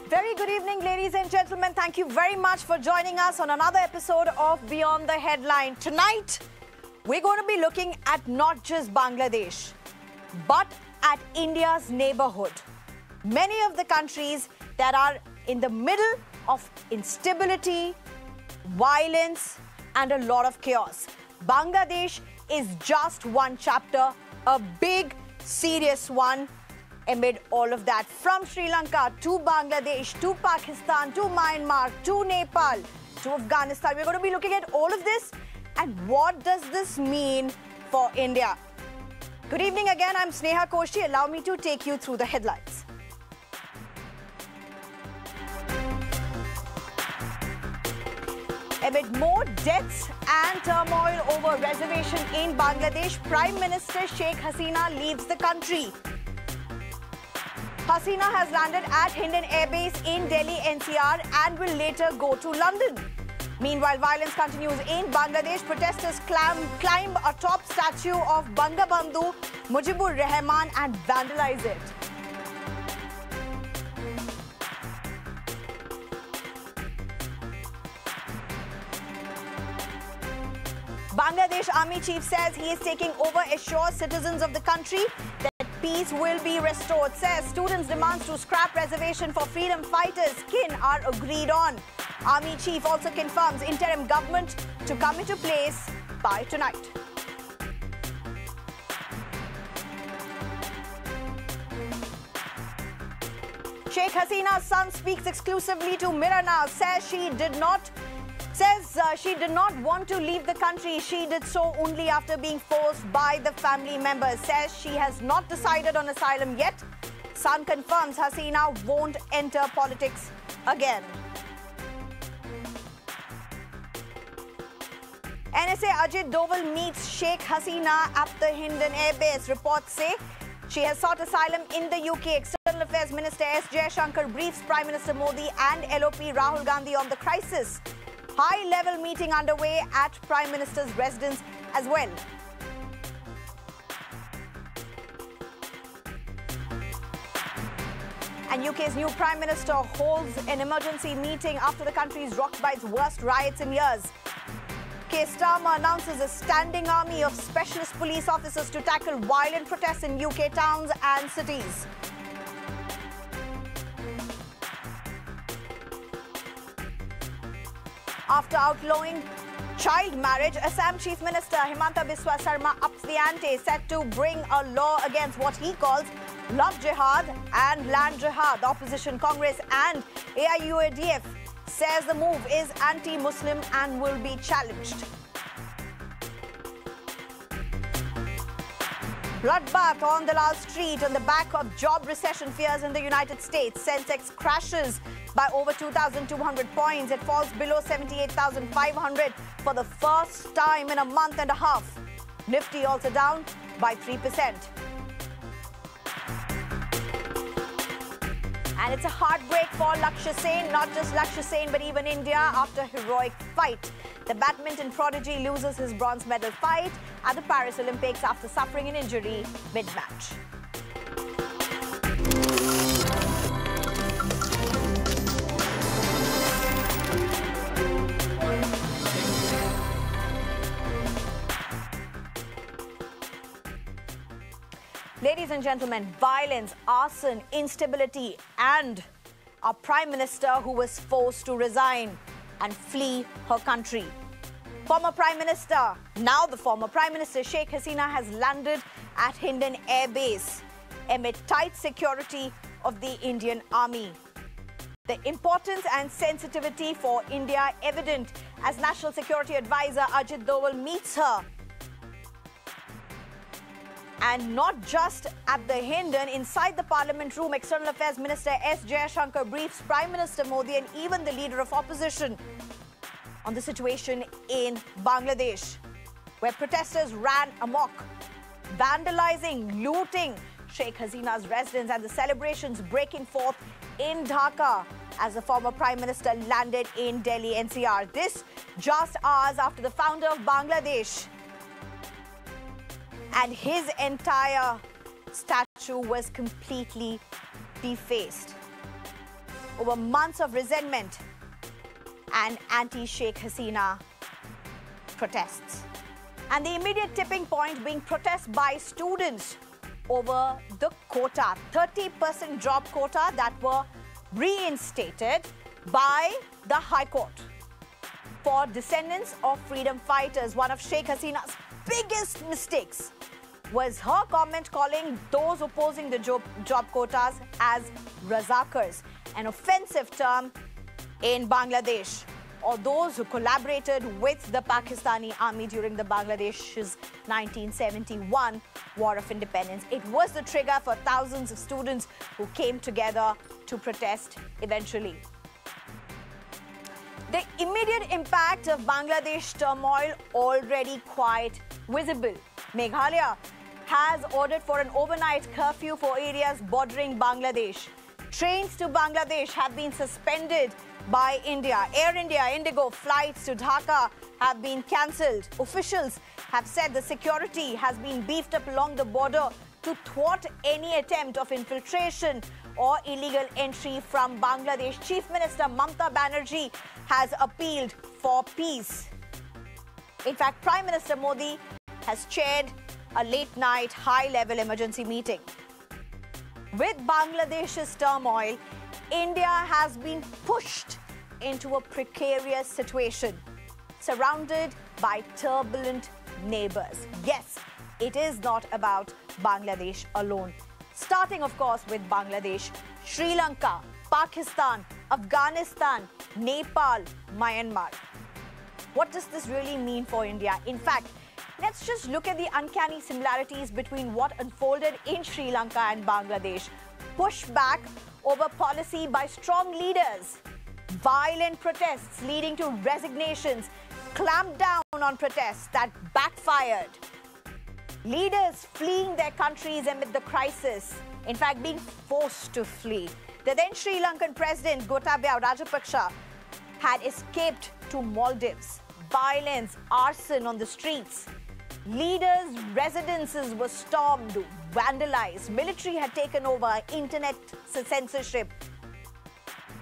Very good evening, ladies and gentlemen. Thank you very much for joining us on another episode of Beyond the Headline. Tonight, we're going to be looking at not just Bangladesh, but at India's neighborhood. Many of the countries that are in the middle of instability, violence, and a lot of chaos. Bangladesh is just one chapter, a big, serious one. Amid all of that, from Sri Lanka to Bangladesh, to Pakistan, to Myanmar, to Nepal, to Afghanistan. We're going to be looking at all of this and what does this mean for India. Good evening again, I'm Sneha Koshy. Allow me to take you through the headlines. Amid more deaths and turmoil over reservation in Bangladesh, Prime Minister Sheikh Hasina leaves the country. Hasina has landed at Hindon Air Base in Delhi NCR and will later go to London. Meanwhile, violence continues in Bangladesh. Protesters climb atop statue of Bangabandhu Mujibur Rahman and vandalize it. Bangladesh Army Chief says he is taking over, assures citizens of the country that peace will be restored. Says students' demands to scrap reservation for freedom fighters kin are agreed on. Army Chief also confirms interim government to come into place by tonight. Sheikh Hasina's son speaks exclusively to Mirror now. Says she did not want to leave the country. She did so only after being forced by the family members. Says she has not decided on asylum yet. Son confirms Hasina won't enter politics again. NSA Ajit Doval meets Sheikh Hasina at the Hindon Air Base. Reports say she has sought asylum in the UK. External Affairs Minister S. Jayasurya briefs Prime Minister Modi and LOP Rahul Gandhi on the crisis. High-level meeting underway at Prime Minister's residence as well. And UK's new Prime Minister holds an emergency meeting after the country is rocked by its worst riots in years. Keir Starmer announces a standing army of specialist police officers to tackle violent protests in UK towns and cities. After outlawing child marriage, Assam Chief Minister Himanta Biswa Sarma ups the ante, set to bring a law against what he calls love jihad and land jihad. The opposition Congress and AIUDF says the move is anti-Muslim and will be challenged. Bloodbath on Dalal Street on the back of job recession fears in the United States. Sensex crashes by over 2,200 points. It falls below 78,500 for the first time in a month and a half. Nifty also down by 3%. And it's a heartbreak for Lakshya Sen, not just Lakshya Sen but even India after heroic fight. The badminton prodigy loses his bronze medal fight at the Paris Olympics after suffering an injury mid-match. Ladies and gentlemen, violence, arson, instability, and a Prime Minister who was forced to resign and flee her country. Former Prime Minister, now the former Prime Minister Sheikh Hasina has landed at Hindon Air Base amid tight security of the Indian Army. The importance and sensitivity for India evident as National Security Advisor Ajit Doval meets her. And not just at the Hindon, inside the Parliament room, External Affairs Minister S. Jayasurya briefs Prime Minister Modi and even the leader of opposition on the situation in Bangladesh, where protesters ran amok, vandalizing, looting Sheikh Hasina's residence, and the celebrations breaking forth in Dhaka as the former Prime Minister landed in Delhi NCR. This just hours after the founder of Bangladesh and his entire statue was completely defaced. over months of resentment and anti-Sheikh Hasina protests. And the immediate tipping point being protests by students over the quota, 30% job quota that were reinstated by the High Court for descendants of freedom fighters. One of Sheikh Hasina's biggest mistakes was her comment calling those opposing the job quotas as razakars, an offensive term in Bangladesh, or those who collaborated with the Pakistani army during the Bangladesh's 1971 War of Independence. It was the trigger for thousands of students who came together to protest eventually. The immediate impact of Bangladesh turmoil already quite visible. Meghalaya has ordered for an overnight curfew for areas bordering Bangladesh. Trains to Bangladesh have been suspended by India. Air India, Indigo flights to Dhaka have been cancelled. Officials have said the security has been beefed up along the border to thwart any attempt of infiltration or illegal entry from Bangladesh. Chief Minister Mamata Banerjee has appealed for peace. In fact, Prime Minister Modi has chaired a late-night high-level emergency meeting. With Bangladesh's turmoil, India has been pushed into a precarious situation, surrounded by turbulent neighbors. Yes, it is not about Bangladesh alone. Starting, of course, with Bangladesh, Sri Lanka, Pakistan, Afghanistan, Nepal, Myanmar. What does this really mean for India? In fact, let's just look at the uncanny similarities between what unfolded in Sri Lanka and Bangladesh. Pushback over policy by strong leaders, violent protests leading to resignations, clamp down on protests that backfired, leaders fleeing their countries amid the crisis, in fact being forced to flee. The then Sri Lankan President Gotabaya Rajapaksa had escaped to Maldives. Violence, arson on the streets. Leaders' residences were stormed, vandalized. Military had taken over, internet censorship.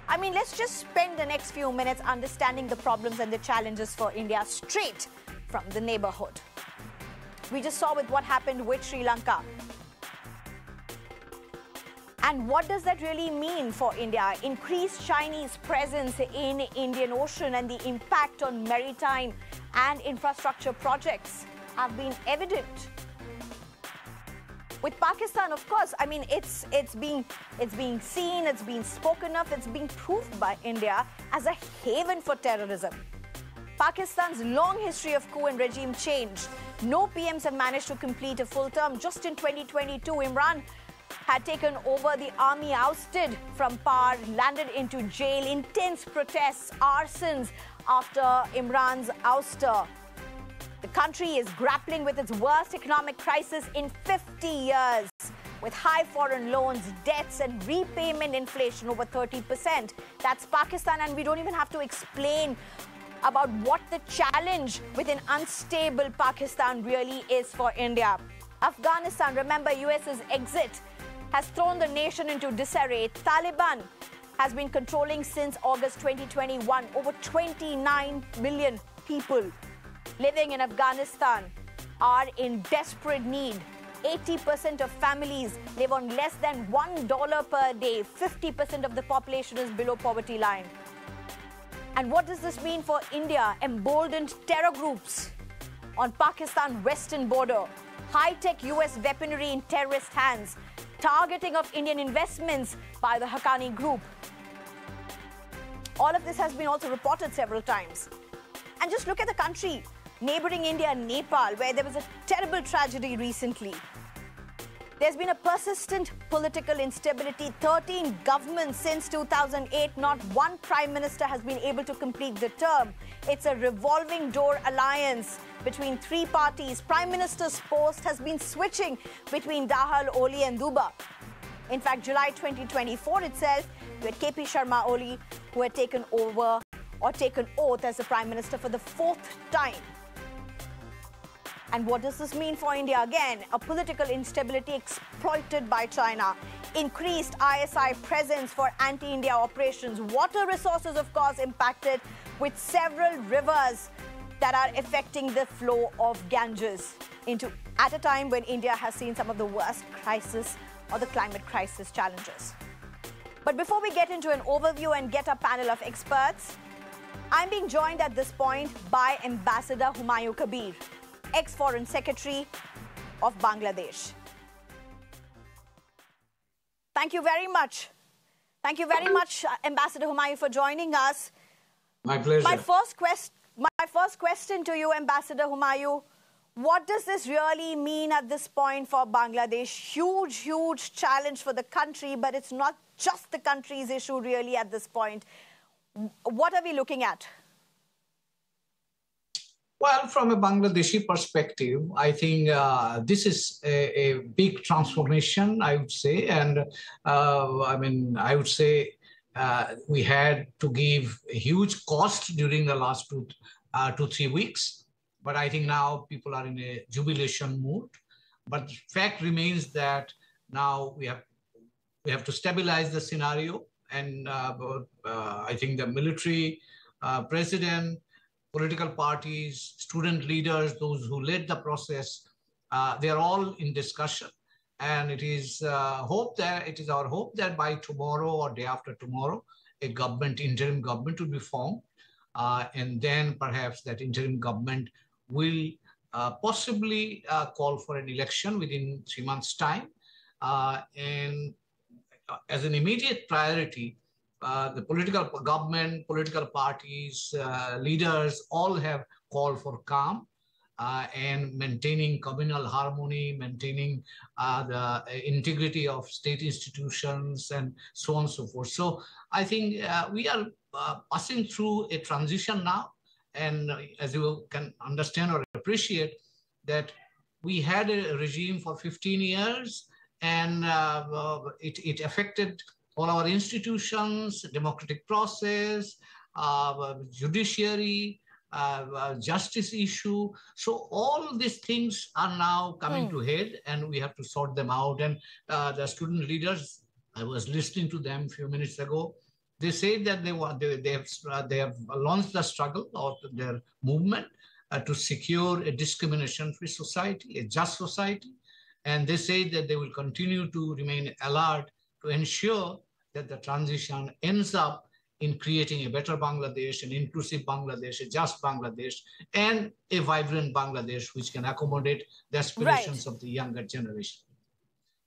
I mean, let's just spend the next few minutes understanding the problems and the challenges for India straight from the neighborhood. We just saw with what happened with Sri Lanka. And what does that really mean for India? Increased Chinese presence in Indian Ocean and the impact on maritime and infrastructure projects have been evident. With Pakistan, of course, I mean, it's being seen, it's being spoken of, it's being proved by India as a haven for terrorism. Pakistan's long history of coup and regime change. No PMs have managed to complete a full term. Just in 2022, Imran had taken over the army, ousted from power, landed into jail. Intense protests, arsons after Imran's ouster. The country is grappling with its worst economic crisis in 50 years, with high foreign loans, debts and repayment inflation over 30%. That's Pakistan, and we don't even have to explain about what the challenge with an unstable Pakistan really is for India. Afghanistan, remember, US's exit has thrown the nation into disarray. Taliban has been controlling since August 2021. Over 29 million people living in Afghanistan are in desperate need. 80% of families live on less than $1 per day. 50% of the population is below poverty line. And what does this mean for India? Emboldened terror groups on Pakistan western border. High-tech US weaponry in terrorist hands. Targeting of Indian investments by the Haqqani group. All of this has been also reported several times. And just look at the country neighboring India, Nepal, where there was a terrible tragedy recently. There's been a persistent political instability. 13 governments since 2008. Not one prime minister has been able to complete the term. It's a revolving door alliance between three parties. Prime Minister's post has been switching between Dahal, Oli and Duba. In fact, July 2024 itself, you had KP Sharma Oli, who had taken over or taken oath as the prime minister for the fourth time. And what does this mean for India? Again, a political instability exploited by China. increased ISI presence for anti-India operations. Water resources, of course, impacted with several rivers that are affecting the flow of Ganges at a time when India has seen some of the worst crisis or the climate crisis challenges. But before we get into an overview and get a panel of experts, I'm being joined at this point by Ambassador Humayun Kabir, ex-Foreign Secretary of Bangladesh. Thank you very much. Thank you very much, Ambassador Humayun, for joining us. My pleasure. My first question to you, Ambassador Humayun, what does this really mean at this point for Bangladesh? Huge, huge challenge for the country, but it's not just the country's issue really at this point. What are we looking at? Well, from a Bangladeshi perspective, I think this is a big transformation, I would say. And I would say we had to give a huge cost during the last 2-3 weeks. But I think now people are in a jubilation mood. But the fact remains that now we have to stabilize the scenario. And I think the military, president, political parties, student leaders, those who led the process, they are all in discussion. And it is our hope that by tomorrow or day after tomorrow, interim government will be formed. And then perhaps that interim government will possibly call for an election within 3 months' time. And as an immediate priority, the political parties, leaders all have called for calm and maintaining communal harmony, maintaining the integrity of state institutions and so on and so forth. So I think we are passing through a transition now. And as you can understand or appreciate, that we had a regime for 15 years and it affected all our institutions, democratic process, judiciary, justice issue. So all these things are now coming to head and we have to sort them out. And the student leaders, I was listening to them a few minutes ago. They say that they have launched the struggle of their movement to secure a discrimination-free society, a just society. And they say that they will continue to remain alert to ensure that the transition ends up in creating a better Bangladesh, an inclusive Bangladesh, a just Bangladesh, and a vibrant Bangladesh which can accommodate the aspirations of the younger generation.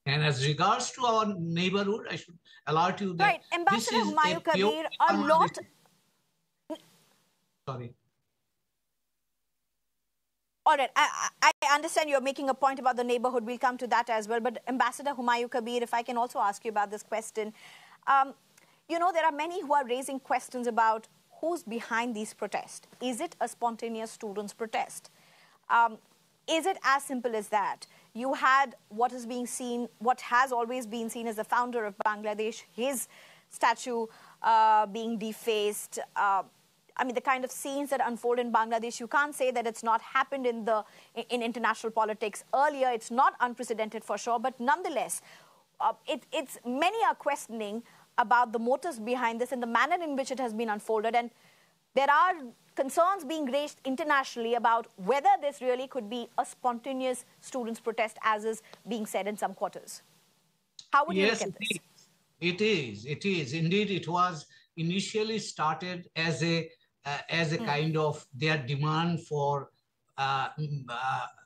And as regards to our neighborhood, I should alert you that Ambassador Humayun Kabir, a lot... Sorry. All right, I understand you're making a point about the neighborhood. We'll come to that as well. But Ambassador Humayun Kabir, if I can also ask you about this question. You know, there are many who are raising questions about who's behind these protests. Is it a spontaneous students' protest? Is it as simple as that? You had what has always been seen as the founder of Bangladesh, his statue being defaced. I mean, the kind of scenes that unfold in Bangladesh, you can't say that it's not happened in international politics earlier. It's not unprecedented for sure, but nonetheless, many are questioning about the motives behind this and the manner in which it has been unfolded. And there are concerns being raised internationally about whether this really could be a spontaneous students' protest, as is being said in some quarters. How would you look at this? It is. Indeed, it was initially started as a kind of their demand for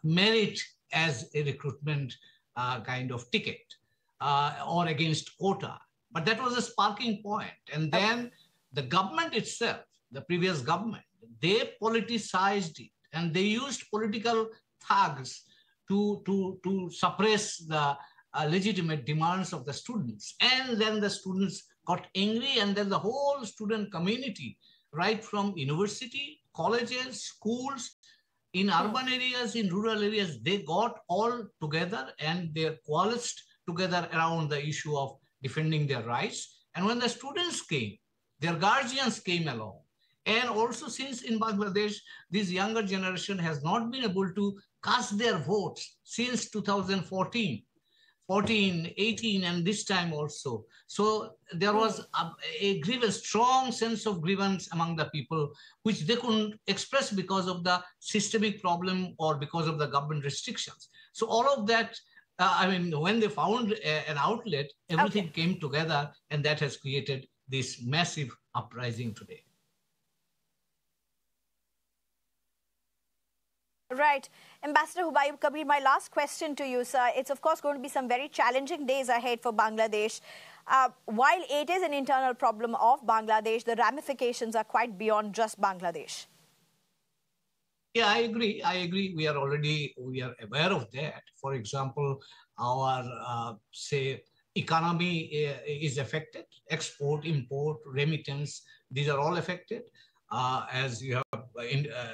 merit as a recruitment kind of ticket or against quota. But that was a sparking point. And then the government itself, the previous government, they politicized it and they used political thugs to suppress the legitimate demands of the students. And then the students got angry, and then the whole student community, right from university, colleges, schools, in urban areas, in rural areas, they got all together and they coalesced together around the issue of defending their rights. And when the students came, their guardians came along. And also, since in Bangladesh, this younger generation has not been able to cast their votes since 2014. 14, 18, and this time also. So there was a strong sense of grievance among the people, which they couldn't express because of the systemic problem or because of the government restrictions. So all of that, when they found an outlet, everything came together, and that has created this massive uprising today. Right. Ambassador Humayun Kabir, my last question to you, sir. It's, of course, going to be some very challenging days ahead for Bangladesh. While it is an internal problem of Bangladesh, the ramifications are quite beyond just Bangladesh. Yeah, I agree. We are aware of that. For example, our, economy is affected. Export, import, remittance, these are all affected. As you have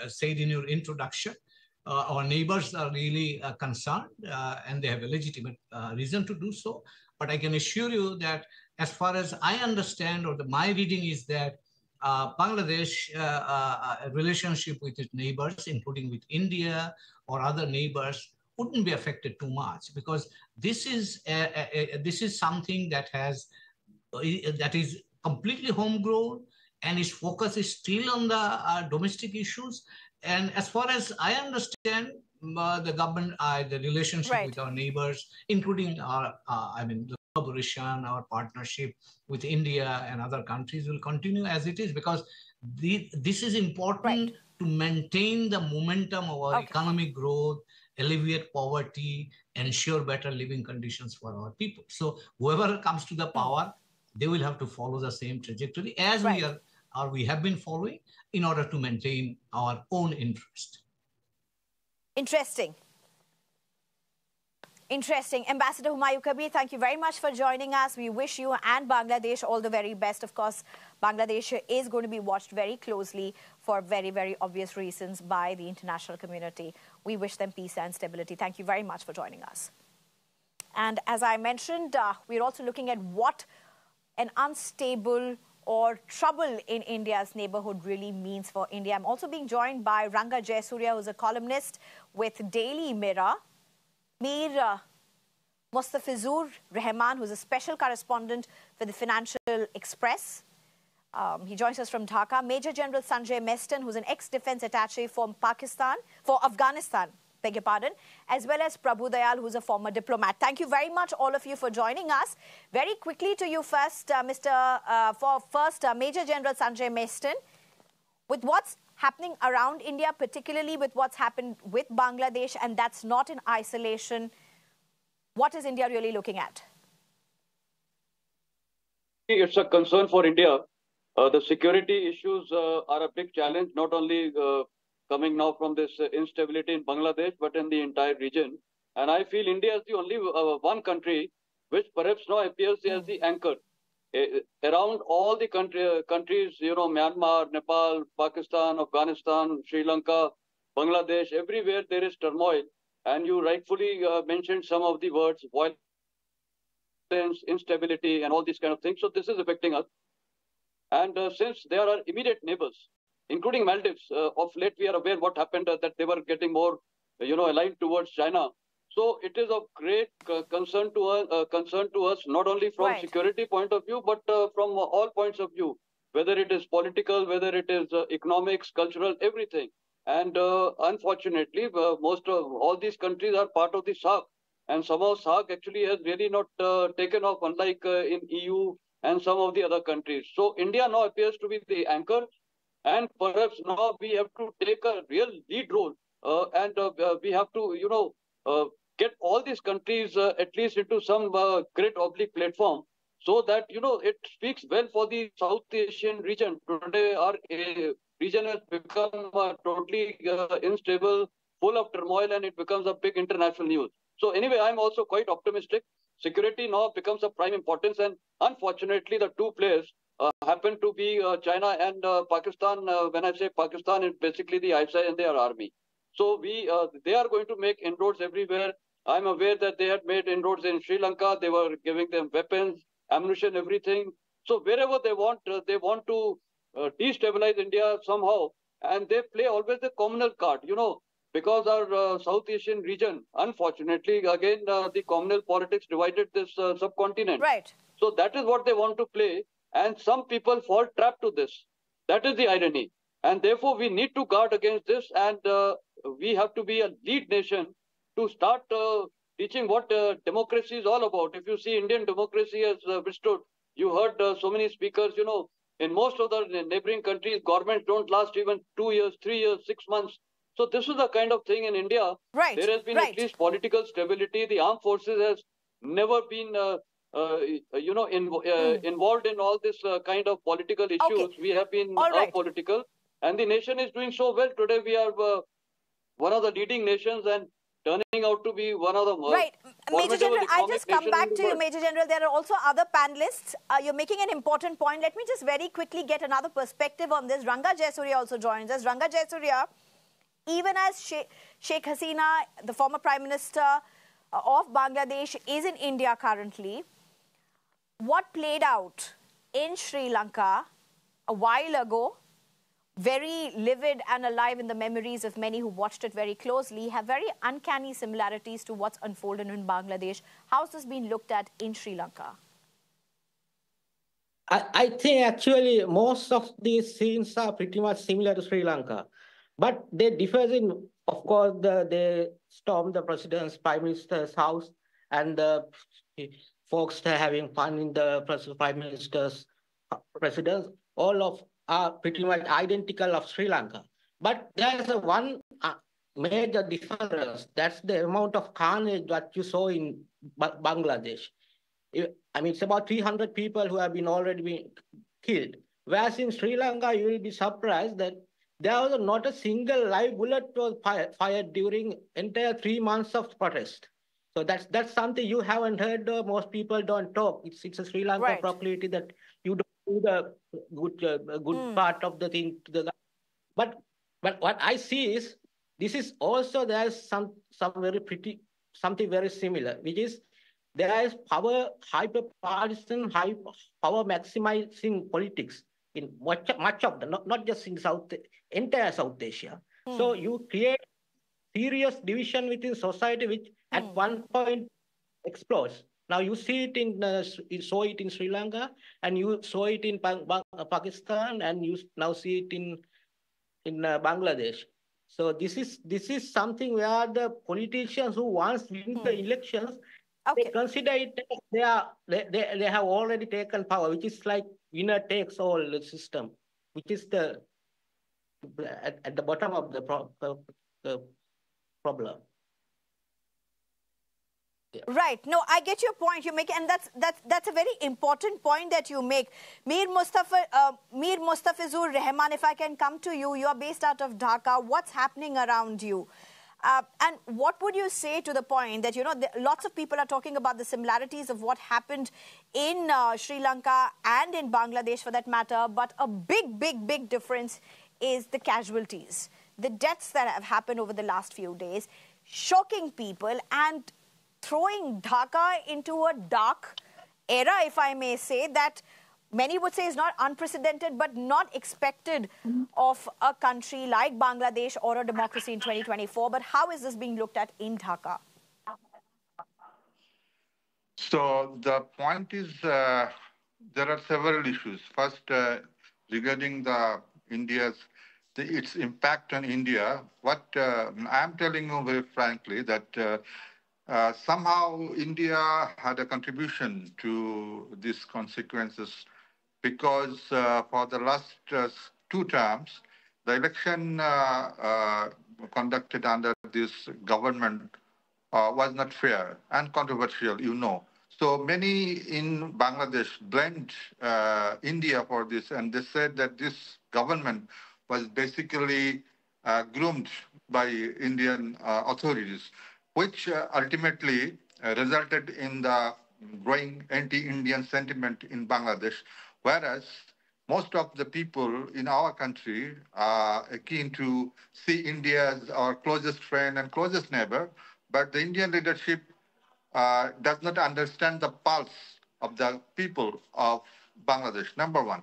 said in your introduction, our neighbors are really concerned, and they have a legitimate reason to do so. But I can assure you that as far as I understand, or my reading is that Bangladesh relationship with its neighbors, including with India or other neighbors, wouldn't be affected too much, because this is something that is completely homegrown, and its focus is still on the domestic issues. And as far as I understand, the government, the relationship with our neighbors, including our, the collaboration, our partnership with India and other countries will continue as it is, because this is important to maintain the momentum of our economic growth, alleviate poverty, ensure better living conditions for our people. So whoever comes to the power, they will have to follow the same trajectory as we have been following, in order to maintain our own interest. Interesting. Ambassador Humayun Kabir, thank you very much for joining us. We wish you and Bangladesh all the very best. Of course, Bangladesh is going to be watched very closely for very, very obvious reasons by the international community. We wish them peace and stability. Thank you very much for joining us. And as I mentioned, we're also looking at what an unstable or trouble in India's neighborhood really means for India. I'm also being joined by Ranga Jayasurya, who's a columnist with Daily Mirror. Mir Mustafizur Rahman, who's a special correspondent for the Financial Express. He joins us from Dhaka. Major General Sanjay Meston, who's an ex-defense attaché for Afghanistan, beg your pardon, as well as Prabhu Dayal, who's a former diplomat. Thank you very much, all of you, for joining us. Very quickly to you first, Major General Sanjay Meston. With what's happening around India, particularly with what's happened with Bangladesh, and that's not in isolation, what is India really looking at? It's a concern for India. The security issues are a big challenge, not only coming now from this instability in Bangladesh, but in the entire region. And I feel India is the only one country which perhaps now appears as the anchor. Around all the countries, Myanmar, Nepal, Pakistan, Afghanistan, Sri Lanka, Bangladesh, everywhere there is turmoil. And you rightfully mentioned some of the words, violence, instability, and all these kind of things. So this is affecting us. And since they are our immediate neighbors, including Maldives, of late we are aware what happened, that they were getting more, aligned towards China. So it is of great concern to us, not only from security point of view, but from all points of view, whether it is political, whether it is economics, cultural, everything. And unfortunately, most of all these countries are part of the SAARC, and somehow SAARC actually has really not taken off, unlike in EU and some of the other countries. So India now appears to be the anchor, and perhaps now we have to take a real lead role, and we have to, get all these countries at least into some great oblique platform, so that, it speaks well for the South Asian region. Today, our region has become totally unstable, full of turmoil, and it becomes a big international news. So anyway, I'm also quite optimistic. Security now becomes of prime importance, and unfortunately, the two players happen to be China and Pakistan. When I say Pakistan, it's basically the ISI and their army. So they are going to make inroads everywhere. I'm aware that they had made inroads in Sri Lanka. They were giving them weapons, ammunition, everything. So wherever they want to destabilize India somehow, and they play always the communal card. because our South Asian region, unfortunately, again, the communal politics divided this subcontinent. Right. So that is what they want to play. And some people fall trapped to this. That is the irony. And therefore, we need to guard against this. And we have to be a lead nation to start teaching what democracy is all about. If you see Indian democracy has withstood, you heard so many speakers, in most of the neighboring countries, governments don't last even 2 years, 3 years, 6 months. So this is the kind of thing in India. Right. There has been at least political stability. The armed forces has never been, involved in all this kind of political issues. Okay. We have been Right. apolitical, and the nation is doing so well. Today we are one of the leading nations and turning out to be one of the right. Major General, I'll just come back to you, world. Major General. There are also other panelists. You're making an important point. Let me just very quickly get another perspective on this. Ranga Jayasurya also joins us. Ranga Jayasurya, even as Sheikh Hasina, the former Prime Minister of Bangladesh, is in India currently, what played out in Sri Lanka a while ago, very livid and alive in the memories of many who watched it very closely, have very uncanny similarities to what's unfolded in Bangladesh. How's this been looked at in Sri Lanka? I think actually most of these scenes are pretty much similar to Sri Lanka. But they differ in, of course, they stormed the president's, prime minister's house, and the folks having fun in the prime minister's residence. All of are pretty much identical of Sri Lanka. But there's one major difference. That's the amount of carnage that you saw in Bangladesh. I mean, it's about 300 people who have already been killed. Whereas in Sri Lanka, you will be surprised that there was not a single live bullet was fired during entire 3 months of protest. So that's something you haven't heard. Most people don't talk. It's a Sri Lanka proclivity that you don't do the good part of the thing to the. But what I see is this is also there's some very pretty something very similar, which is there is power hyper partisan, power maximizing politics in much of the not just in entire South Asia. So you create serious division within society, which at one point explodes. Now you see it you saw it in Sri Lanka, and you saw it in Pakistan, and you now see it in Bangladesh. So this is something where the politicians who once win the elections, they consider it they have already taken power, which is like winner takes all system, which is at the bottom of the problem. Yeah. Right. No, I get your point you make, and that's a very important point that you make. Mir Mustafizur Rahman, if I can come to you, you are based out of Dhaka. What's happening around you? And what would you say to the point that, lots of people are talking about the similarities of what happened in Sri Lanka and in Bangladesh for that matter, but a big difference is the casualties, the deaths that have happened over the last few days, shocking people and throwing Dhaka into a dark era, if I may say, that many would say is not unprecedented but not expected of a country like Bangladesh or a democracy in 2024. But how is this being looked at in Dhaka? So the point is there are several issues. First, regarding its impact on India, what I'm telling you very frankly that somehow India had a contribution to these consequences because for the last 2 terms, the election conducted under this government was not fair and controversial, So many in Bangladesh blamed India for this, and they said that this government was basically groomed by Indian authorities, which ultimately resulted in the growing anti-Indian sentiment in Bangladesh, whereas most of the people in our country are keen to see India as our closest friend and closest neighbor, but the Indian leadership does not understand the pulse of the people of Bangladesh, number one.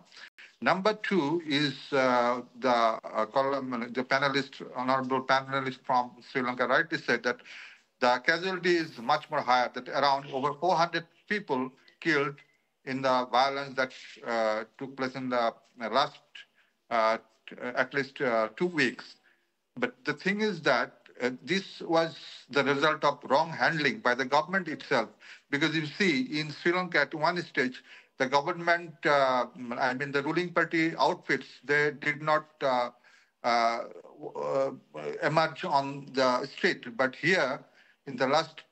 Number two is the panelist, honorable panelist from Sri Lanka rightly said that the casualty is much more higher, that around over 400 people killed in the violence that took place in the last at least 2 weeks. But the thing is that this was the result of wrong handling by the government itself. Because you see, in Sri Lanka at one stage, the government, the ruling party outfits, they did not emerge on the street. But here, in the last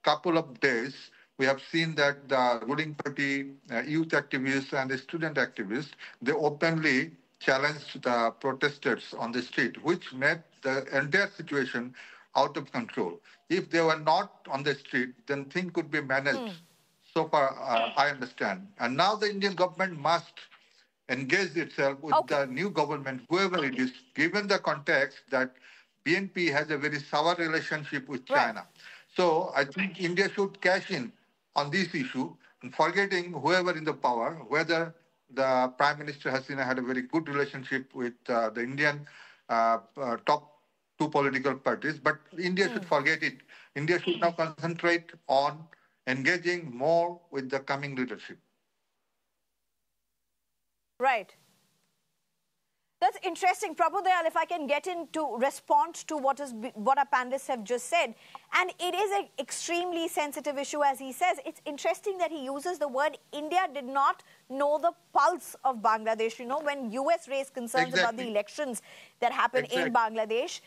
couple of days, we have seen that the ruling party youth activists and the student activists, they openly challenged the protesters on the street, which made the entire situation out of control. If they were not on the street, then things could be managed. So far, I understand. And now the Indian government must engage itself with the new government, whoever it is, given the context that BNP has a very sour relationship with China. So I think India should cash in on this issue, and forgetting whoever in the power, whether the Prime Minister Hasina had a very good relationship with the Indian top two political parties, but India should forget it. India should now concentrate on engaging more with the coming leadership. Right. That's interesting. Prabhu Dayal, if I can get in to respond to what our panelists have just said. And it is an extremely sensitive issue, as he says. It's interesting that he uses the word India did not know the pulse of Bangladesh. You know, when US raised concerns about the elections that happened in Bangladesh,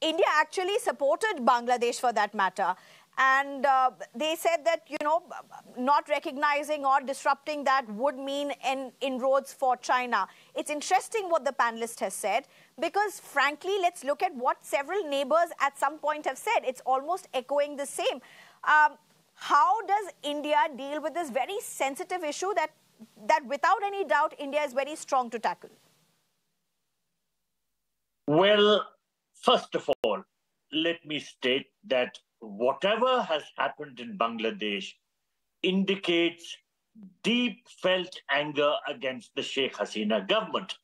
India actually supported Bangladesh for that matter. And they said that, you know, not recognizing or disrupting that would mean inroads for China. It's interesting what the panelist has said, because frankly, let's look at what several neighbors at some point have said. It's almost echoing the same. How does India deal with this very sensitive issue that without any doubt, India is very strong to tackle? Well, first of all, let me state that whatever has happened in Bangladesh indicates deep felt anger against the Sheikh Hasina government.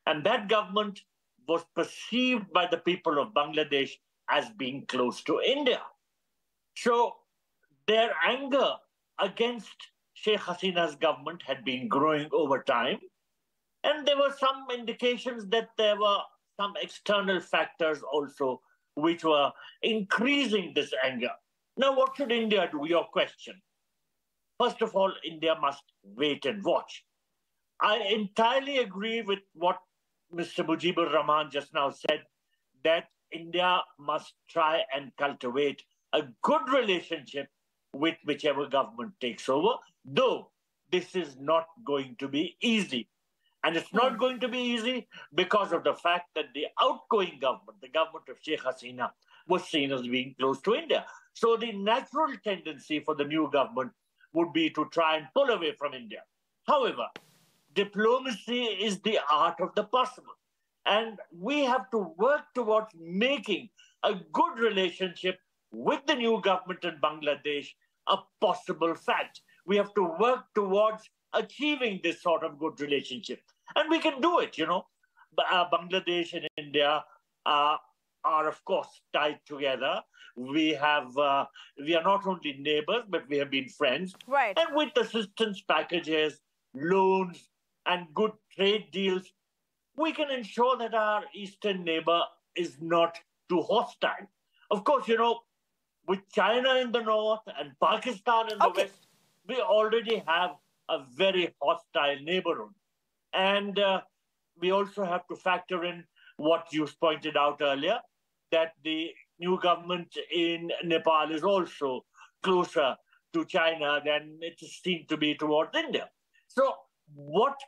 And that government was perceived by the people of Bangladesh as being close to India. So their anger against Sheikh Hasina's government had been growing over time. And there were some indications that there were some external factors also which were increasing this anger. Now, what should India do? Your question. First of all, India must wait and watch. I entirely agree with what Mr. Mujibur Rahman just now said, that India must try and cultivate a good relationship with whichever government takes over, though this is not going to be easy. And it's not going to be easy because of the fact that the outgoing government, the government of Sheikh Hasina, was seen as being close to India. So the natural tendency for the new government would be to try and pull away from India. However, diplomacy is the art of the possible. And we have to work towards making a good relationship with the new government in Bangladesh a possible fact. We have to work towards achieving this sort of good relationship. And we can do it, you know. Bangladesh and India are of course, tied together. We are not only neighbors, but we have been friends. Right. And with assistance packages, loans, and good trade deals, we can ensure that our eastern neighbor is not too hostile. Of course, you know, with China in the north and Pakistan in the west, we already have a very hostile neighborhood. And we also have to factor in what you pointed out earlier, that the new government in Nepal is also closer to China than it is seen to be towards India. So what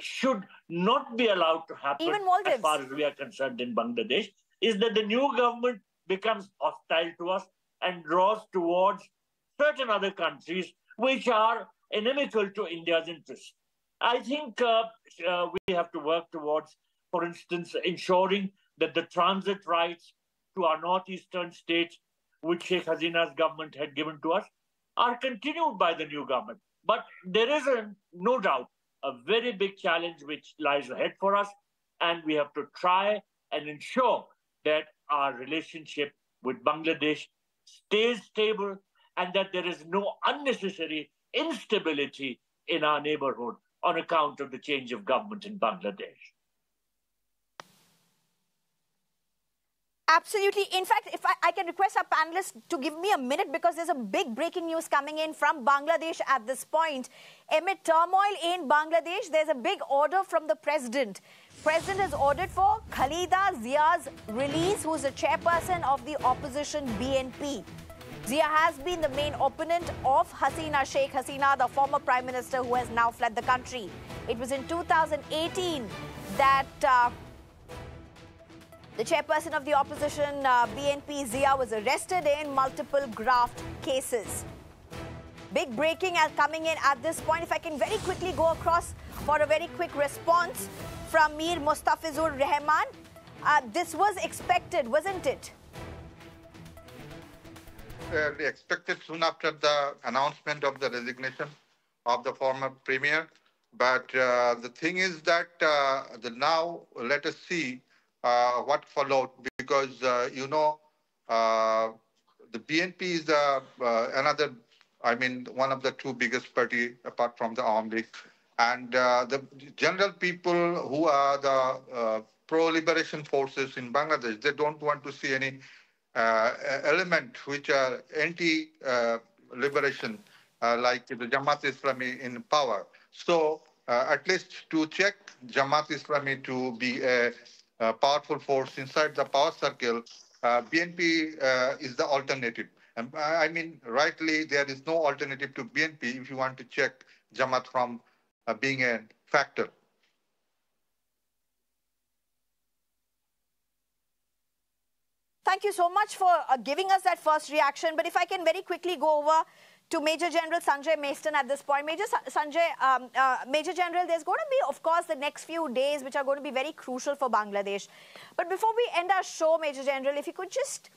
should not be allowed to happen, as far as we are concerned in Bangladesh, is that the new government becomes hostile to us and draws towards certain other countries which are inimical to India's interests. I think we have to work towards, for instance, ensuring that the transit rights to our northeastern states, which Sheikh Hasina's government had given to us, are continued by the new government. But there is no doubt a very big challenge which lies ahead for us, and we have to try and ensure that our relationship with Bangladesh stays stable and that there is no unnecessary instability in our neighborhood on account of the change of government in Bangladesh. Absolutely. In fact, if I can request our panelists to give me a minute, because there's a big breaking news coming in from Bangladesh at this point. Amid turmoil in Bangladesh, there's a big order from the president. President has ordered for Khalida Zia's release, who's the chairperson of the opposition BNP. Zia has been the main opponent of Hasina, Sheikh Hasina, the former prime minister who has now fled the country. It was in 2018 that the chairperson of the opposition, BNP, Zia, was arrested in multiple graft cases. Big breaking coming in at this point. If I can very quickly go across for a very quick response from Mir Mustafizur Rahman. This was expected, wasn't it? Expected soon after the announcement of the resignation of the former premier. But the thing is that now let us see what followed, because, the BNP is another, one of the two biggest party apart from the Awami League. And the general people who are the pro-liberation forces in Bangladesh, they don't want to see any element which are anti-liberation, like the Jamaat Islami in power. So at least to check Jamaat Islami to be a powerful force inside the power circle, BNP is the alternative. Rightly, there is no alternative to BNP if you want to check Jamaat from being a factor. Thank you so much for giving us that first reaction. But if I can very quickly go over to Major General Sanjay Maestan at this point. Major General, there's going to be, of course, the next few days which are going to be very crucial for Bangladesh. But before we end our show, Major General, if you could just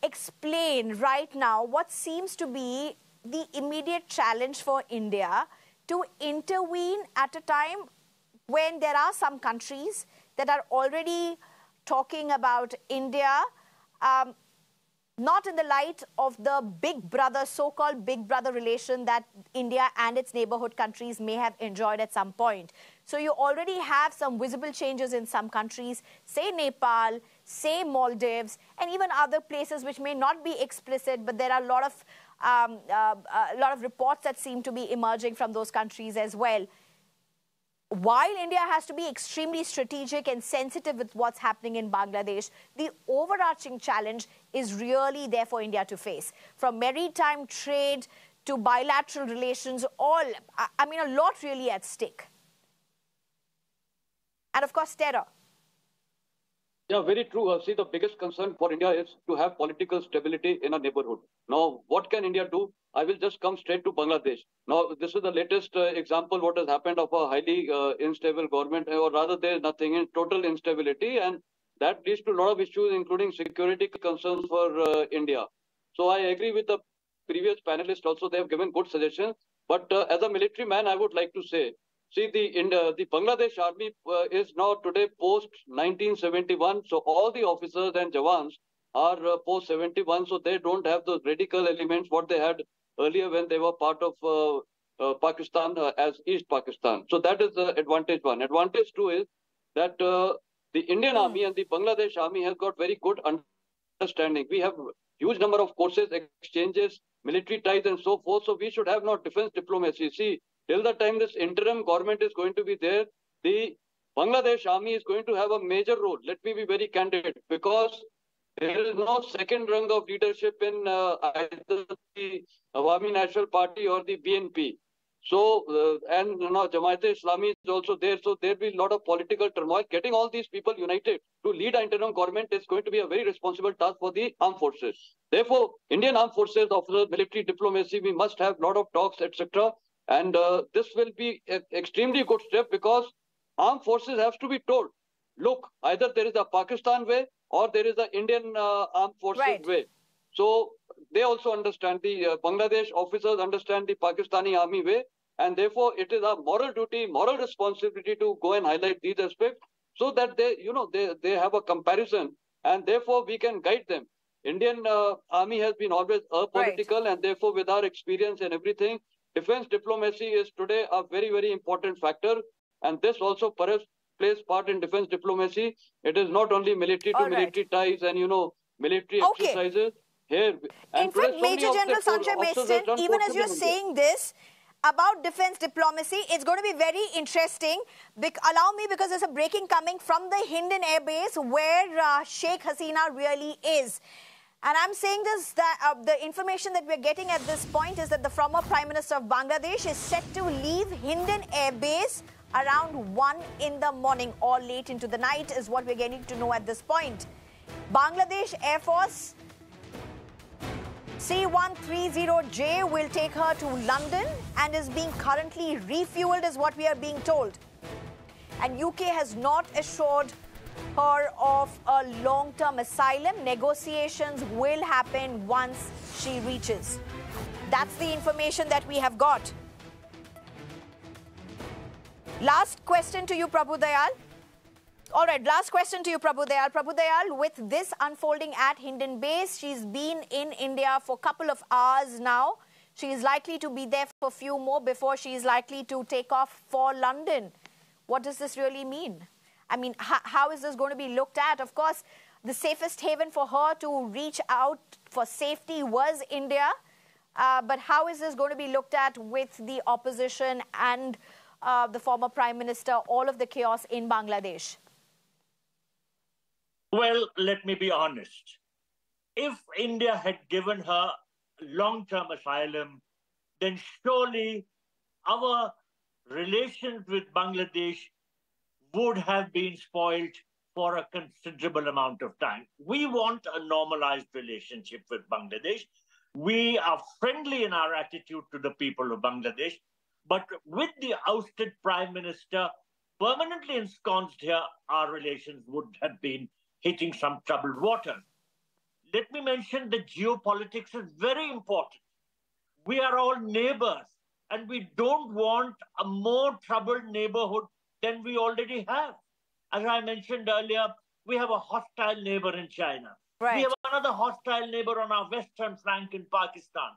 explain right now what seems to be the immediate challenge for India to intervene at a time when there are some countries that are already talking about India, not in the light of the big brother, so-called big brother relation that India and its neighborhood countries may have enjoyed at some point. So you already have some visible changes in some countries, say Nepal, say Maldives, and even other places which may not be explicit, but there are a lot of reports that seem to be emerging from those countries as well. While India has to be extremely strategic and sensitive with what's happening in Bangladesh, the overarching challenge is really there for India to face. From maritime trade to bilateral relations, a lot really at stake. And of course, terror. Yeah, very true. See, the biggest concern for India is to have political stability in a neighborhood. Now, what can India do? I will just come straight to Bangladesh. Now, this is the latest example what has happened of a highly unstable government, or rather there is nothing in total instability, and that leads to a lot of issues, including security concerns for India. So I agree with the previous panelists also. They have given good suggestions. But as a military man, I would like to say, see, the Bangladesh army is now today post 1971. So all the officers and jawans are post 71. So they don't have those radical elements what they had earlier when they were part of Pakistan as East Pakistan. So that is advantage one. Advantage two is that the Indian army and the Bangladesh army has got very good understanding. We have huge number of courses, exchanges, military ties and so forth. So we should have not defense diplomacy. See, till the time this interim government is going to be there, the Bangladesh army is going to have a major role. Let me be very candid, because there is no second rung of leadership in either the Awami National Party or the BNP. So, and Jamaat-e-Islami is also there. So there will be a lot of political turmoil. Getting all these people united to lead an interim government is going to be a very responsible task for the armed forces. Therefore, Indian armed forces, officers, military diplomacy, we must have a lot of talks, etc. And this will be an extremely good step, because armed forces have to be told, look, either there is a Pakistan way or there is an Indian armed forces way. So they also understand the Bangladesh officers understand the Pakistani army way, and therefore it is our moral duty, moral responsibility to go and highlight these aspects so that they have a comparison, and therefore we can guide them. Indian army has been always apolitical, and therefore with our experience and everything, defense diplomacy is today a very, very important factor, and this also perhaps plays part in defense diplomacy. It is not only military to military ties and military exercises. Here, in fact, Major General Sanjay Meston, even as you're saying this about defense diplomacy, it's going to be very interesting. Allow me, because there's a breaking coming from the Hindon Air Base where Sheikh Hasina really is. And I'm saying this, that the information that we're getting at this point is that the former Prime Minister of Bangladesh is set to leave Hindon Air Base around 1 in the morning or late into the night is what we're getting to know at this point. Bangladesh Air Force C-130J will take her to London and is being currently refueled is what we are being told. And UK has not assured her of a long-term asylum. Negotiations will happen once she reaches. That's the information that we have got. Last question to you, Prabhu Dayal. All right, last question to you, Prabhu Dayal. Prabhu Dayal, with this unfolding at Hindon Base, she's been in India for a couple of hours now. She is likely to be there for a few more before she is likely to take off for London. What does this really mean? I mean, how is this going to be looked at? Of course, the safest haven for her to reach out for safety was India. But how is this going to be looked at with the opposition and the former Prime Minister, all of the chaos in Bangladesh? Well, let me be honest. If India had given her long-term asylum, then surely our relations with Bangladesh would have been spoiled for a considerable amount of time. We want a normalized relationship with Bangladesh. We are friendly in our attitude to the people of Bangladesh, but with the ousted Prime Minister permanently ensconced here, our relations would have been hitting some troubled waters. Let me mention that geopolitics is very important. We are all neighbors, and we don't want a more troubled neighborhood than we already have. As I mentioned earlier, we have a hostile neighbor in China. Right. We have another hostile neighbor on our western flank in Pakistan.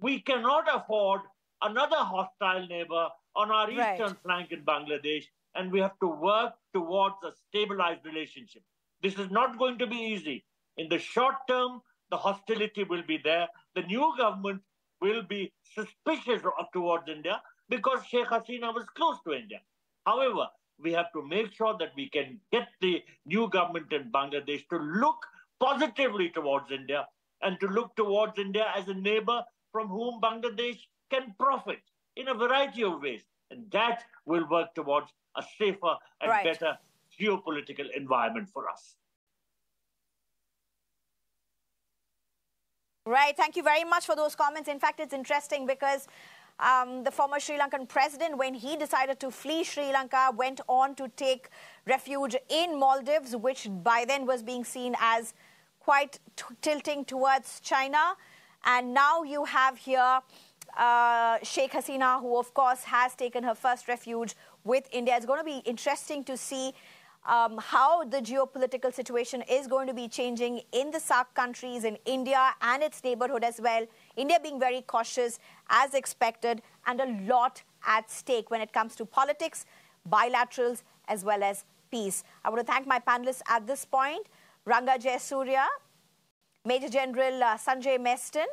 We cannot afford another hostile neighbor on our eastern flank in Bangladesh, and we have to work towards a stabilized relationship. This is not going to be easy. In the short term, the hostility will be there. The new government will be suspicious towards India because Sheikh Hasina was close to India. However, we have to make sure that we can get the new government in Bangladesh to look positively towards India and to look towards India as a neighbor from whom Bangladesh can profit in a variety of ways. And that will work towards a safer and better geopolitical environment for us. Right. Thank you very much for those comments. In fact, it's interesting because the former Sri Lankan president, when he decided to flee Sri Lanka, went on to take refuge in Maldives, which by then was being seen as quite tilting towards China. And now you have here Sheikh Hasina, who, of course, has taken her first refuge with India. It's going to be interesting to see how the geopolitical situation is going to be changing in the SAARC countries, in India and its neighborhood as well. India being very cautious as expected, and a lot at stake when it comes to politics, bilaterals, as well as peace. I want to thank my panelists at this point: Ranga Jayasurya, Major General Sanjay Meston,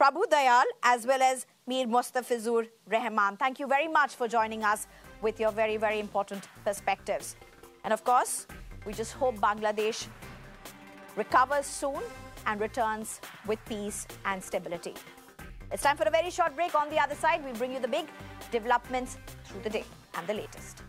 Prabhu Dayal, as well as Mir Mustafizur Rahman. Thank you very much for joining us with your very, very important perspectives. And of course, we just hope Bangladesh recovers soon and returns with peace and stability. It's time for a very short break. On the other side, we bring you the big developments through the day and the latest.